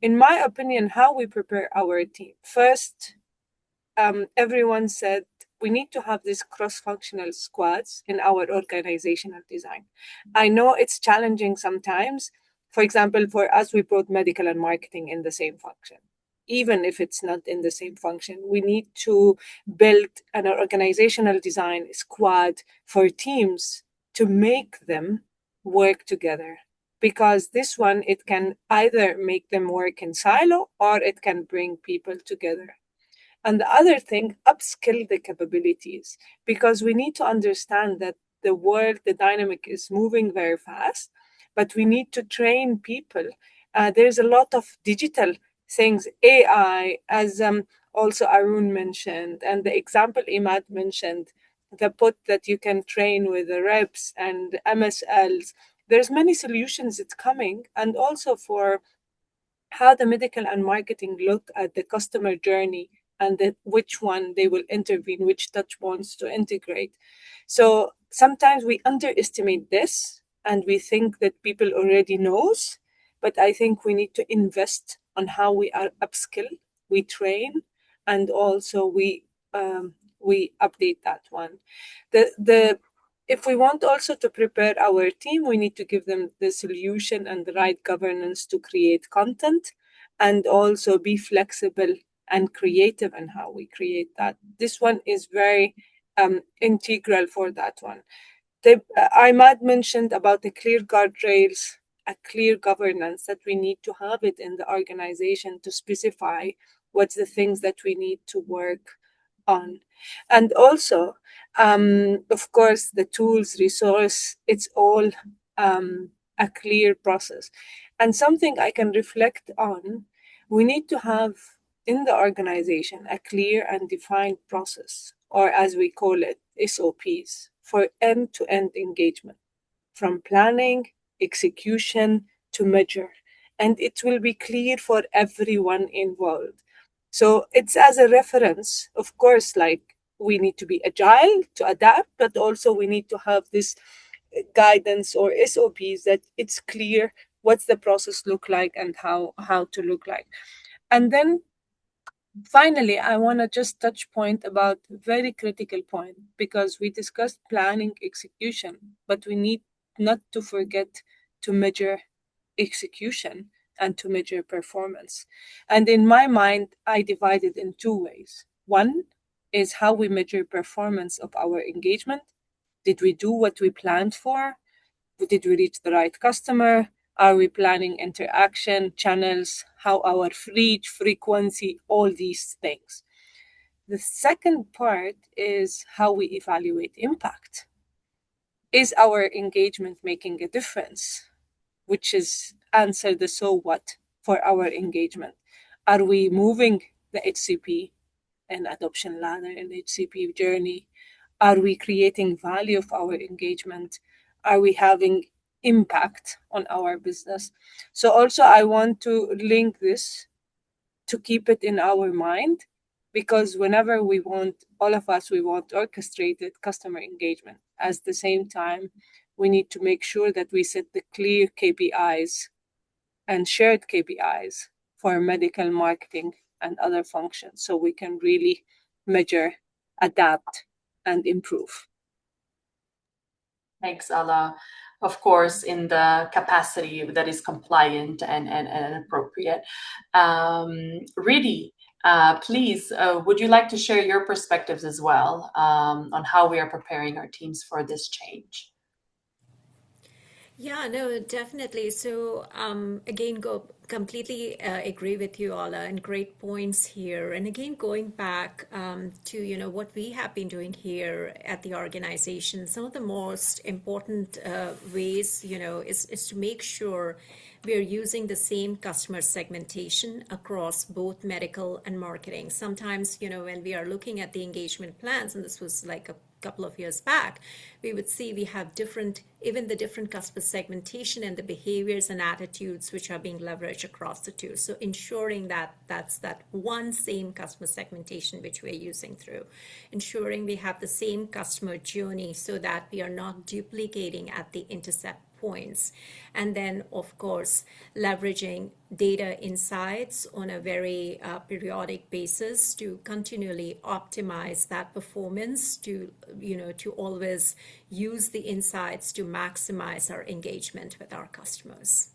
In my opinion, how we prepare our team. First, everyone said we need to have these cross-functional squads in our organizational design. I know it's challenging sometimes. For example, for us, we brought medical and marketing in the same function. Even if it's not in the same function, we need to build an organizational design squad for teams to make them work together. Because this one, it can either make them work in silo or it can bring people together. And the other thing, upskill the capabilities, because we need to understand that the world, the dynamic is moving very fast, but we need to train people. There's a lot of digital things, AI, as also Arun mentioned, and the example Imad mentioned, the bot that you can train with the reps and MSLs. There's many solutions it's coming, and also for how the medical and marketing look at the customer journey and which one they will intervene, which touch points to integrate. So sometimes we underestimate this and we think that people already knows, but I think we need to invest on how we are upskill, we train, and also we update that one. If we want also to prepare our team, we need to give them the solution and the right governance to create content, and also be flexible and creative in how we create that. This one is very integral for that one. Imad mentioned about the clear guardrails, a clear governance, that we need to have it in the organization to specify what's the things that we need to work on. And also, of course, the tools, resource, it's all a clear process. And something I can reflect on, we need to have in the organization a clear and defined process, or as we call it, SOPs, for end-to-end engagement, from planning, execution to measure. And it will be clear for everyone involved. So it's as a reference, of course, like we need to be agile to adapt, but also we need to have this guidance or SOPs that it's clear what's the process look like and how to look like. And then finally, I want to just touch point about very critical point, because we discussed planning, execution, but we need not to forget to measure execution and to measure performance. And in my mind, I divide it in two ways. One is how we measure performance of our engagement. Did we do what we planned for? Did we reach the right customer? Are we planning interaction, channels, how our reach, frequency, all these things? The second part is how we evaluate impact. Is our engagement making a difference? Which is answer the so what for our engagement. Are we moving the HCP and adoption ladder and HCP journey? Are we creating value of our engagement? Are we having impact on our business? So also I want to link this to keep it in our mind, because whenever we want, all of us, we want orchestrated customer engagement. At the same time, we need to make sure that we set the clear KPIs and shared KPIs for medical, marketing, and other functions, so we can really measure, adapt, and improve. Thanks, Ala. Of course, in the capacity that is compliant and appropriate. Ridi, please, would you like to share your perspectives as well on how we are preparing our teams for this change? Yeah, no, definitely. So again, completely agree with you, Ola, and great points here. And again, going back to what we have been doing here at the organization, some of the most important ways is to make sure we are using the same customer segmentation across both medical and marketing. Sometimes when we are looking at the engagement plans, and this was like a couple of years back, we would see we have different customer segmentation and the behaviors and attitudes which are being leveraged across the two. So ensuring that that's that one same customer segmentation which we're using through, ensuring we have the same customer journey so that we are not duplicating at the intercept points. And then, of course, leveraging data insights on a very periodic basis to continually optimize that performance, to always use the insights to maximize our engagement with our customers.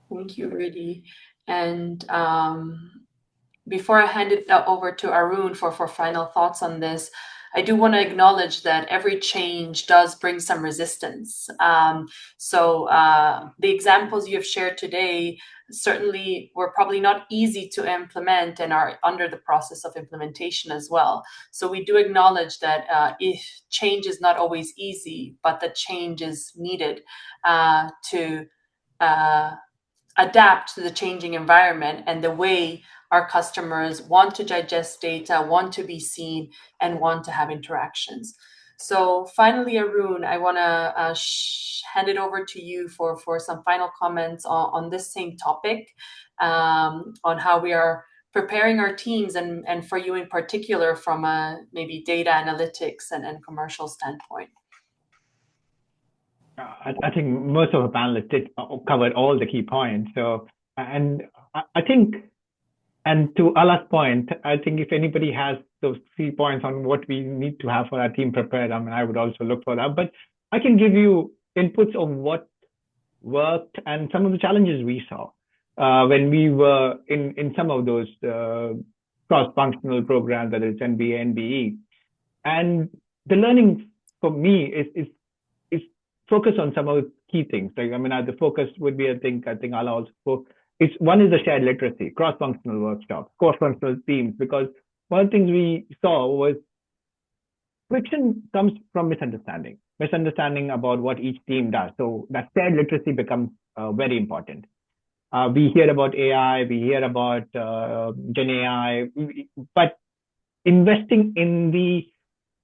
Thank you, Riddhi. And before I hand it over to Arun for final thoughts on this, I do want to acknowledge that every change does bring some resistance. So the examples you have shared today certainly were probably not easy to implement and are under the process of implementation as well. So we do acknowledge that if change is not always easy, but the change is needed to adapt to the changing environment and the way our customers want to digest data, want to be seen, and want to have interactions. So finally, Arun, I want to hand it over to you for some final comments on this same topic, on how we are preparing our teams and for you in particular from a maybe data analytics and commercial standpoint. I think most of the panelists did cover all the key points. So, and I think, and to Ala's point, I think if anybody has those 3 points on what we need to have for our team prepared, I mean, I would also look for that. But I can give you inputs on what worked and some of the challenges we saw when we were in some of those cross-functional programs, whether it's NBA, NBE. And the learning for me is focus on some of the key things. Like, I mean, the focus would be, I think Ala also spoke. One is the shared literacy, cross-functional workshops, cross-functional teams, because one of the things we saw was friction comes from misunderstanding about what each team does. So that shared literacy becomes very important. We hear about AI, we hear about Gen AI, but investing in the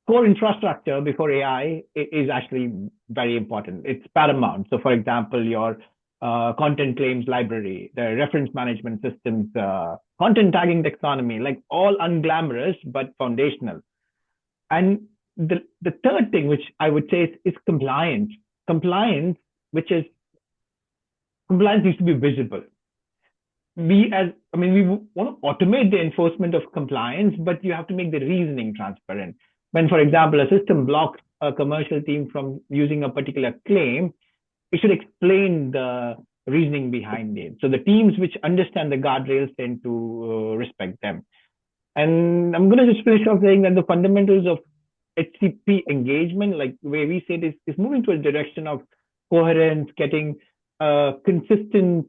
core infrastructure before AI is actually very important. It's paramount. So, for example, your content claims library, the reference management systems, content tagging taxonomy, like all unglamorous but foundational. And the third thing, which I would say is compliance. Compliance needs to be visible. We want to automate the enforcement of compliance, but you have to make the reasoning transparent. When, for example, a system blocks a commercial team from using a particular claim, it should explain the reasoning behind it. So the teams which understand the guardrails tend to respect them. And I'm going to just finish off saying that the fundamentals of HCP engagement, like the way we say it, is moving to a direction of coherence, getting consistent,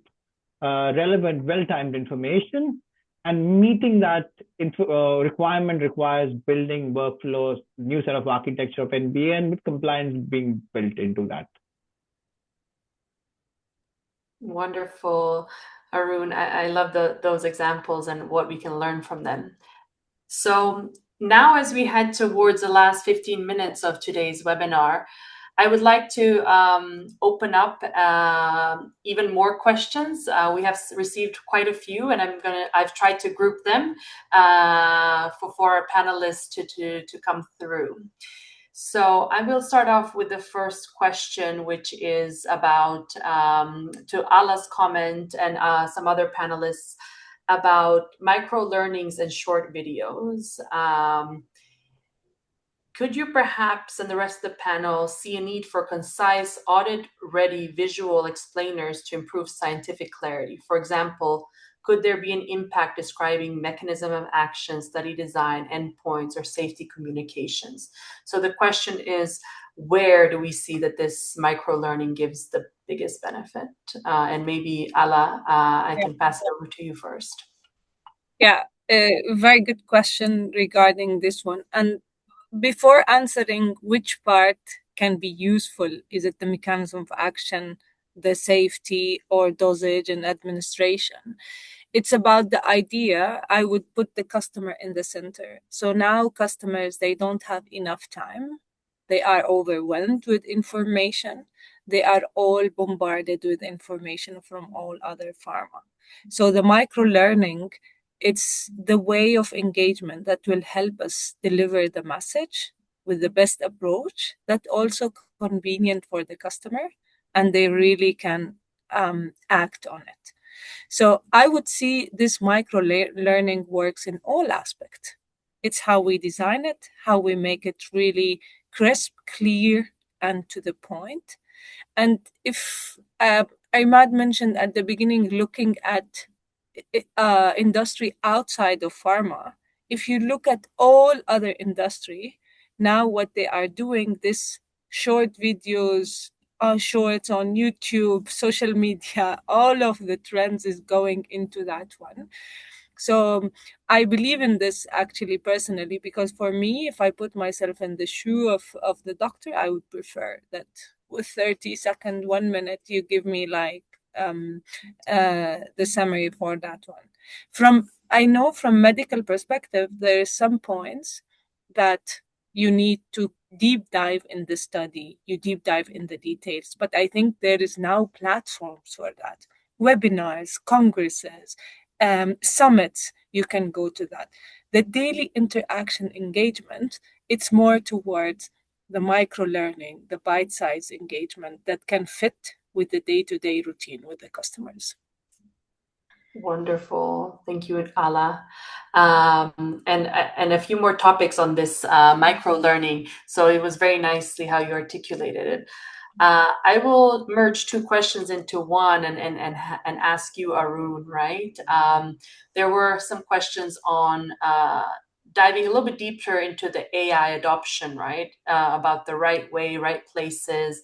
relevant, well-timed information. And meeting that requirement requires building workflows, new set of architecture of NBA, and with compliance being built into that. Wonderful, Arun. I love those examples and what we can learn from them. So now, as we head towards the last 15 minutes of today's webinar, I would like to open up even more questions. We have received quite a few, and I've tried to group them for our panelists to come through. So I will start off with the first question, which is about to Ala's comment and some other panelists about micro learnings and short videos. Could you perhaps, and the rest of the panel, see a need for concise, audit-ready visual explainers to improve scientific clarity? For example, could there be an impact describing mechanism of action, study design, endpoints, or safety communications? So the question is, where do we see that this micro-learning gives the biggest benefit? And maybe, Ala, I can pass it over to you first. Yeah, a very good question regarding this one. And before answering which part can be useful, is it the mechanism of action, the safety, or dosage and administration? It's about the idea. I would put the customer in the center. So now customers, they don't have enough time. They are overwhelmed with information. They are all bombarded with information from all other pharma. So the micro-learning, it's the way of engagement that will help us deliver the message with the best approach that also convenient for the customer, and they really can act on it. So I would see this micro-learning works in all aspects. It's how we design it, how we make it really crisp, clear, and to the point. And if Imad mentioned at the beginning, looking at industry outside of pharma, if you look at all other industry, now what they are doing, this short videos, shorts on YouTube, social media, all of the trends is going into that one. So I believe in this actually personally, because for me, if I put myself in the shoe of the doctor, I would prefer that with 30 seconds, 1 minute, you give me like the summary for that one. I know from medical perspective, there are some points that you need to deep dive in the study, you deep dive in the details. But I think there is now platforms for that. Webinars, congresses, summits, you can go to that. The daily interaction engagement, it's more towards the micro-learning, the bite-sized engagement that can fit with the day-to-day routine with the customers. Wonderful. Thank you, Ala. And a few more topics on this micro-learning. So it was very nicely how you articulated it. I will merge two questions into one and ask you, Arun, right? There were some questions on diving a little bit deeper into the AI adoption, right? About the right way, right places,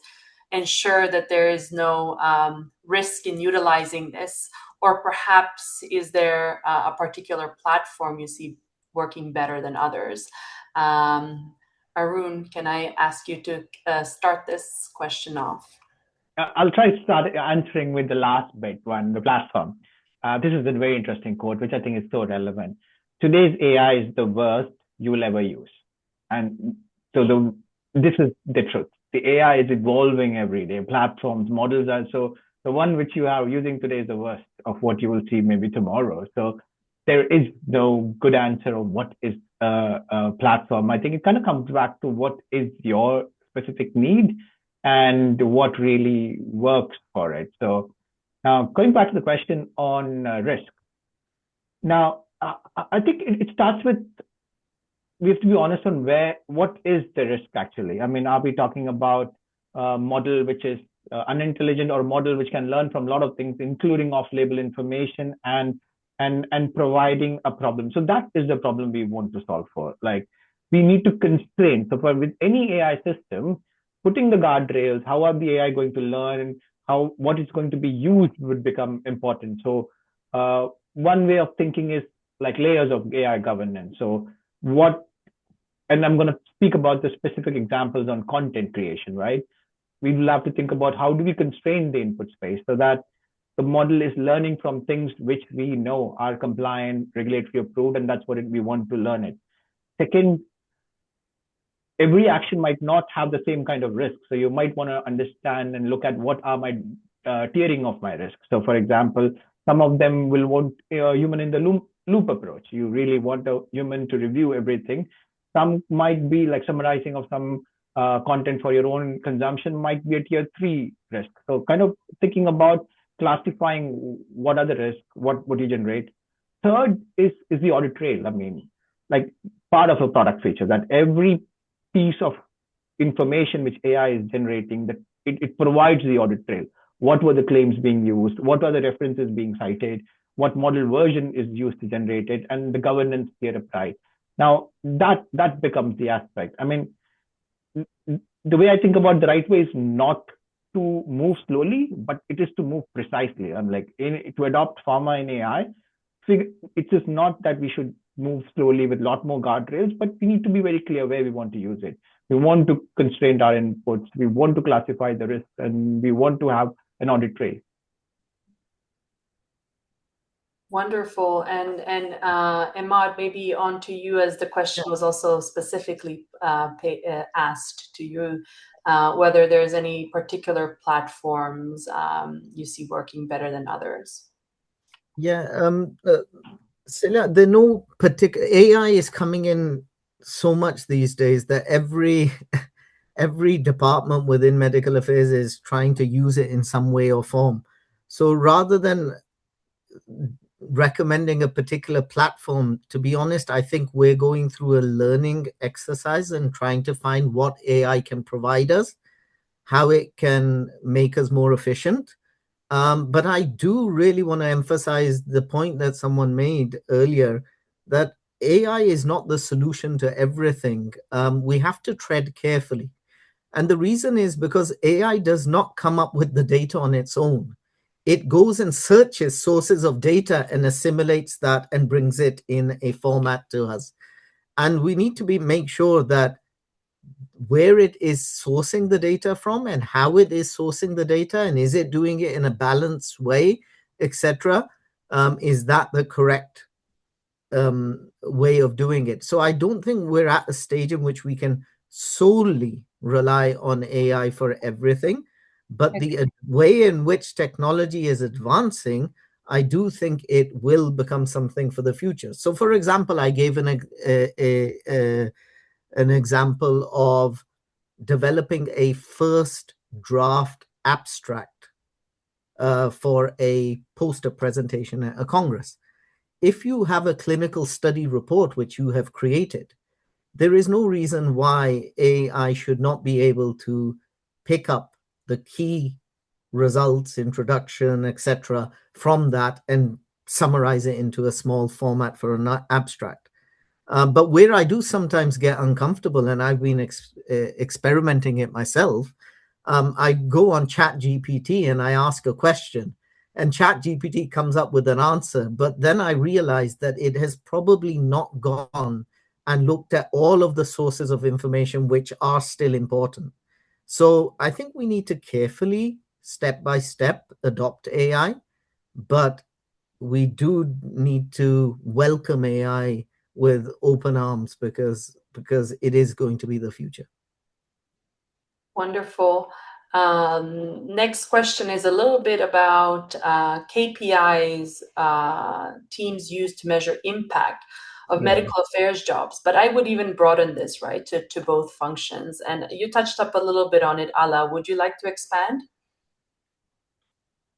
ensure that there is no risk in utilizing this, or perhaps is there a particular platform you see working better than others? Arun, can I ask you to start this question off? I'll try to start answering with the last bit one, the platform. This is a very interesting quote, which I think is so relevant. Today's AI is the worst you will ever use. And so this is the truth. The AI is evolving every day. Platforms, models are so the one which you are using today is the worst of what you will see maybe tomorrow. So there is no good answer of what is a platform. I think it kind of comes back to what is your specific need and what really works for it. So now going back to the question on risk. Now, I think it starts with, we have to be honest on what is the risk actually? I mean, are we talking about a model which is unintelligent, or a model which can learn from a lot of things, including off-label information and providing a problem? So that is the problem we want to solve for. Like, we need to constrain. So with any AI system, putting the guardrails, how are the AI going to learn, what is going to be used would become important. So one way of thinking is like layers of AI governance. So and I'm going to speak about the specific examples on content creation, right? We will have to think about how do we constrain the input space so that the model is learning from things which we know are compliant, regulatory approved, and that's what we want to learn it. Second, every action might not have the same kind of risk. So you might want to understand and look at what are my tiering of my risk. So for example, some of them will want a human in the loop approach. You really want a human to review everything. Some might be like summarizing of some content for your own consumption might be a tier 3 risk. So kind of thinking about classifying what are the risks, what would you generate. Third is the audit trail. I mean, like part of a product feature that every piece of information which AI is generating, that it provides the audit trail. What were the claims being used? What are the references being cited? What model version is used to generate it? And the governance here applied. Now that becomes the aspect. I mean, the way I think about the right way is not to move slowly, but it is to move precisely. I'm like, to adopt pharma in AI, it's just not that we should move slowly with a lot more guardrails, but we need to be very clear where we want to use it. We want to constrain our inputs. We want to classify the risks, and we want to have an audit trail. Wonderful. And Imad, maybe on to you, as the question was also specifically asked to you, whether there's any particular platforms you see working better than others. Yeah, Sila, there no particular, AI is coming in so much these days that every every department within medical affairs is trying to use it in some way or form. So rather than recommending a particular platform, to be honest, I think we're going through a learning exercise and trying to find what AI can provide us, how it can make us more efficient. But I do really want to emphasize the point that someone made earlier, that AI is not the solution to everything. We have to tread carefully. And the reason is because AI does not come up with the data on its own. It goes and searches sources of data and assimilates that and brings it in a format to us. And we need to make sure that where it is sourcing the data from and how it is sourcing the data, and is it doing it in a balanced way, etc. Is that the correct way of doing it? So I don't think we're at a stage in which we can solely rely on AI for everything, but the way in which technology is advancing, I do think it will become something for the future. So, for example, I gave an example of developing a first draft abstract for a poster presentation at a Congress. If you have a clinical study report which you have created, there is no reason why AI should not be able to pick up the key results, introduction, etc., from that and summarize it into a small format for an abstract. But where I do sometimes get uncomfortable, and I've been experimenting it myself, I go on ChatGPT and I ask a question, and ChatGPT comes up with an answer. But then I realize that it has probably not gone and looked at all of the sources of information which are still important. So I think we need to carefully, step by step, adopt AI, but we do need to welcome AI with open arms because it is going to be the future. Wonderful. Next question is a little bit about KPIs teams use to measure impact of medical affairs jobs, but I would even broaden this, right, to both functions. And you touched up a little bit on it, Ala. Would you like to expand?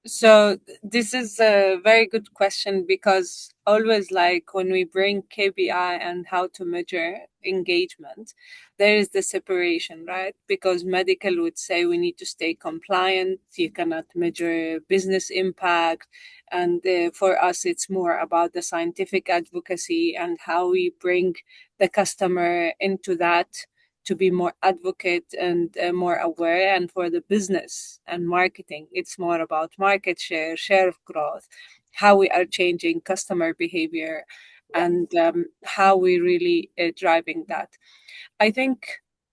So this is a very good question, because always, like, when we bring KPI and how to measure engagement, there is the separation, right? Because medical would say we need to stay compliant. You cannot measure business impact. And for us, it's more about the scientific advocacy and how we bring the customer into that to be more advocate and more aware. And for the business and marketing, it's more about market share of growth, how we are changing customer behavior, and how we really driving that. I think,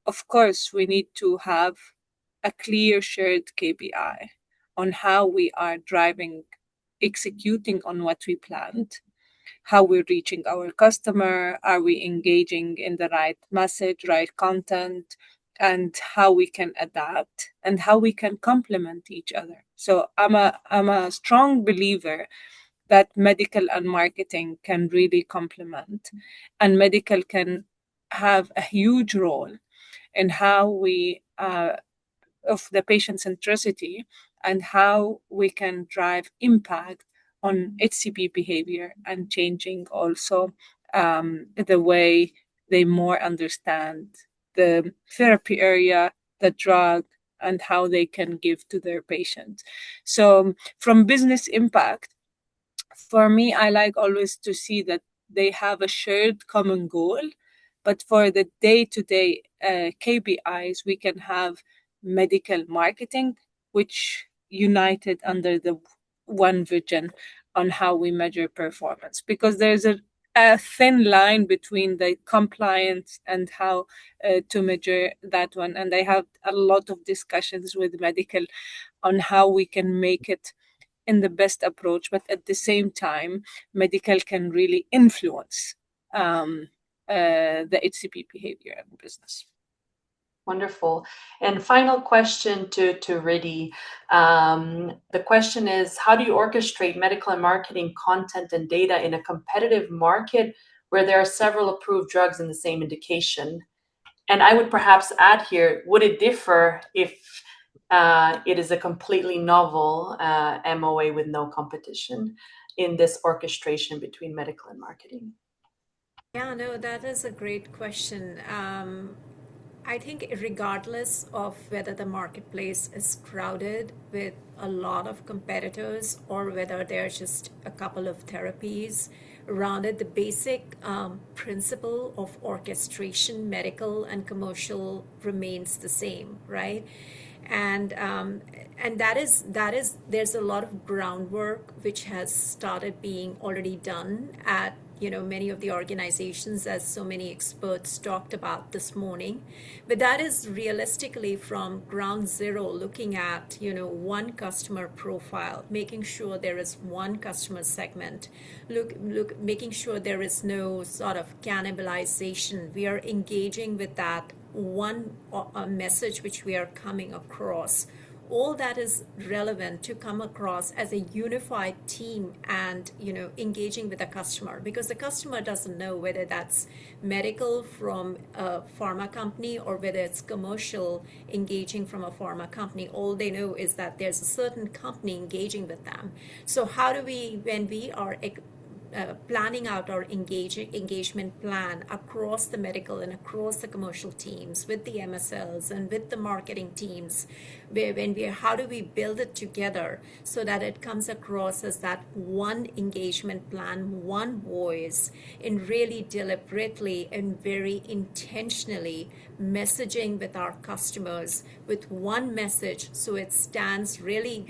of course, we need to have a clear shared KPI on how we are executing on what we planned, how we're reaching our customer, are we engaging in the right message, right content, and how we can adapt and how we can complement each other. So I'm a strong believer that medical and marketing can really complement, and medical can have a huge role in how we of the patient centricity and how we can drive impact on HCP behavior and changing also the way they more understand the therapy area, the drug, and how they can give to their patients. So from business impact, for me, I like always to see that they have a shared common goal. But for the day-to-day KPIs, we can have medical marketing, which united under the one vision on how we measure performance, because there's a thin line between the compliance and how to measure that one. And I have a lot of discussions with medical on how we can make it in the best approach, but at the same time, medical can really influence the HCP behavior and business. Wonderful. And final question to Riddhi. The question is, how do you orchestrate medical and marketing content and data in a competitive market where there are several approved drugs in the same indication? And I would perhaps add here, would it differ if it is a completely novel MOA with no competition in this orchestration between medical and marketing? Yeah, no, that is a great question. I think regardless of whether the marketplace is crowded with a lot of competitors or whether there's just a couple of therapies around it, the basic principle of orchestration, medical and commercial, remains the same, right? And that is there's a lot of groundwork which has started being already done at many of the organizations, as so many experts talked about this morning. But that is realistically from ground zero, looking at one customer profile, making sure there is one customer segment, making sure there is no sort of cannibalization. We are engaging with that one message which we are coming across. All that is relevant to come across as a unified team and engaging with the customer, because the customer doesn't know whether that's medical from a pharma company or whether it's commercial engaging from a pharma company. All they know is that there's a certain company engaging with them. So how do we, when we are planning out our engagement plan across the medical and across the commercial teams with the MSLs and with the marketing teams, how do we build it together so that it comes across as that one engagement plan, one voice, and really deliberately and very intentionally messaging with our customers with one message, so it stands really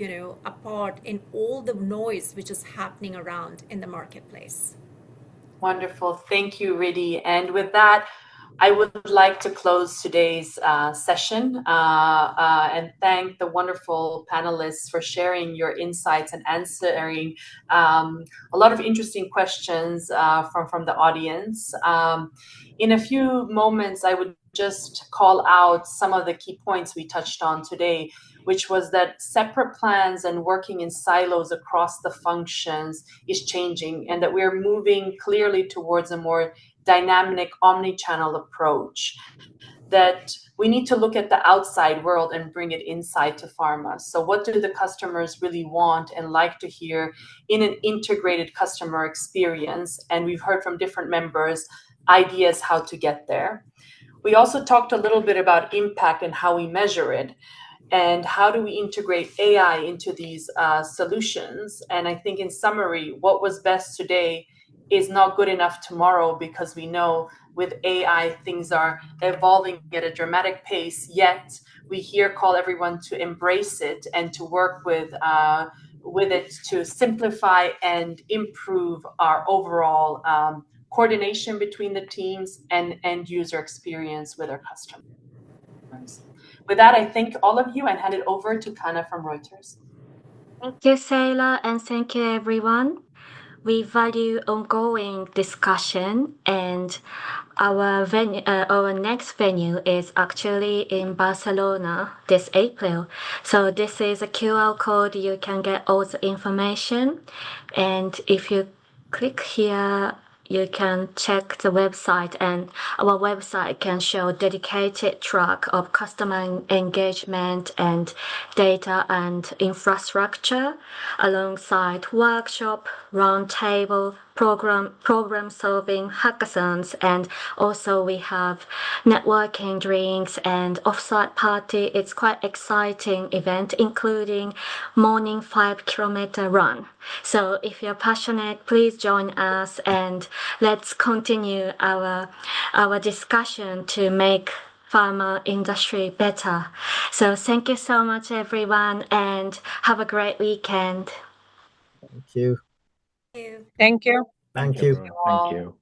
apart in all the noise which is happening around in the marketplace. Wonderful. Thank you, Riddhi. And with that, I would like to close today's session and thank the wonderful panelists for sharing your insights and answering a lot of interesting questions from the audience. In a few moments, I would just call out some of the key points we touched on today, which was that separate plans and working in silos across the functions is changing, and that we're moving clearly towards a more dynamic omnichannel approach, that we need to look at the outside world and bring it inside to pharma. So what do the customers really want and like to hear in an integrated customer experience? And we've heard from different members ideas how to get there. We also talked a little bit about impact and how we measure it, and how do we integrate AI into these solutions. And I think in summary, what was best today is not good enough tomorrow, because we know with AI things are evolving at a dramatic pace, yet we here call everyone to embrace it and to work with it to simplify and improve our overall coordination between the teams and end user experience with our customers. With that, I thank all of you and hand it over to Kana from Reuters. Thank you, Sayla, and thank you, everyone. We value ongoing discussion, and our next venue is actually in Barcelona this April. So this is a QR code. You can get all the information, and if you click here, you can check the website, and our website can show dedicated track of customer engagement and data and infrastructure, alongside workshop, roundtable, problem solving, hackathons, and also we have networking drinks and offsite party. It's quite exciting event, including morning 5-kilometer run. So if you're passionate, please join us and let's continue our discussion to make pharma industry better. So thank you so much, everyone, and have a great weekend. Thank you. Thank you. Thank you. Thank you. Thank you.